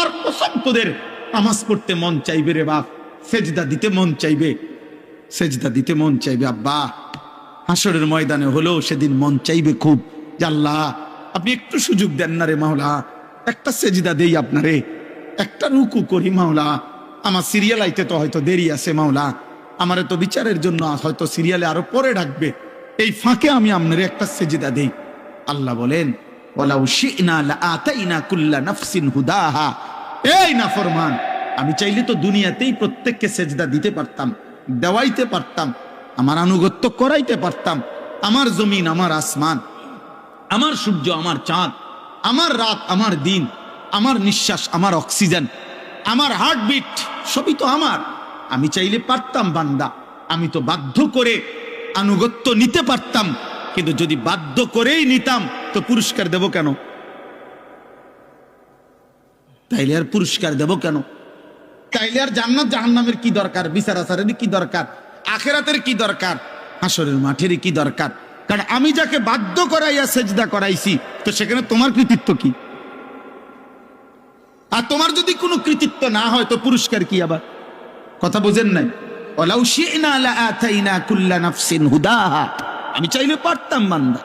আল্লাহর কসম তোদের নামাজ পড়তে মন চাইবে রে বাপ, সেজদা দিতে মন চাইবে, সেজদা দিতে মন চাইবে আব্বা। হাসরের ময়দানে হলেও সেদিন মন চাইবে খুব যে আল্লাহ আপনি একটু সুযোগ দেন না রে মাওলা, একটা সেজদা দেই আপনারে, একটা রুকু করি মাওলা। আমার সিরিয়াল আইতে তো হয়তো দেরি আছে মাওলা, আমারে তো বিচারের জন্য হয়তো সিরিয়ালে আরো পরে ডাকবে, এই ফাঁকে আমি আপনারে একটা সেজদা দেই। আল্লাহ বলেন ওয়ালাউ শি'না লাআতাইনা কুল্লা নাফসিন হুদাহা, এই নাফরমান আমি চাইলে তো দুনিয়াতেই প্রত্যেককে সেজদা দিতে পারতাম, দেওয়াইতে পারতাম, আমার আনুগত্য করাইতে পারতাম। আমার জমিন, আমার আসমান, আমার সূর্য, আমার চাঁদ, আমার রাত, আমার দিন, আমার নিঃশ্বাস, আমার অক্সিজেন, আমার হার্টবিট সবই তো আমার। আমি চাইলে পারতাম বান্দা, আমি তো বাধ্য করে আনুগত্য নিতে পারতাম, কিন্তু যদি বাধ্য করেই নিতাম তো পুরস্কার দেব কেন? তাইলে আর পুরস্কার দেব কেন? তাইলে আর জান্নাত জাহান্নামের কি দরকার? বিচার আচারের কি দরকার? আখিরাতের কি দরকার? হাসরের মাঠের কি দরকার? কারণ আমি যাকে বাধ্য করাইয়া সেজদা করাইছি, তো সেখানে তোমার কৃতিত্ব কি? আর তোমার যদি কোনো কৃতিত্ব না হয় তো পুরস্কার কি? আবার কথা বুঝেন নাই? ওয়ালাউ শি'না লাআতাইনা কুল্লা নাফসিন হুদাহা, আমি চাইলে পারতাম বান্দা,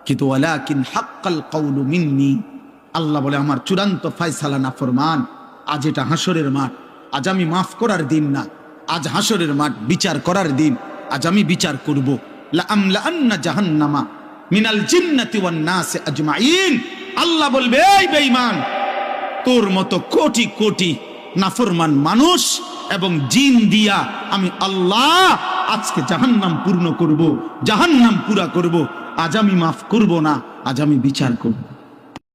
কিন্তু ওয়ালাকিন হাক্কাল কাউলু মিন্নি, আল্লাহ বলে আমার চূড়ান্ত ফয়সালা নাফরমান। আজ এটা হাসরের মাঠ, আজ আমি মাফ করার দিন না, আজ হাসরের মাঠ বিচার করার দিন। আজ আমি বিচার করব। লা আমলাআন্না জাহান্নামা মিনাল জিন্নাতি ওয়ান নাস আজমাইন, আল্লাহ বলবে এই বেঈমান, তোর মতো কোটি কোটি নাফরমান মানুষ এবং জিন দিয়া আমি আল্লাহ আজকে জাহান্নাম পূর্ণ করব, জাহান্নাম পুরা করব। আজ আমি মাফ করব না, আজ আমি বিচার করব।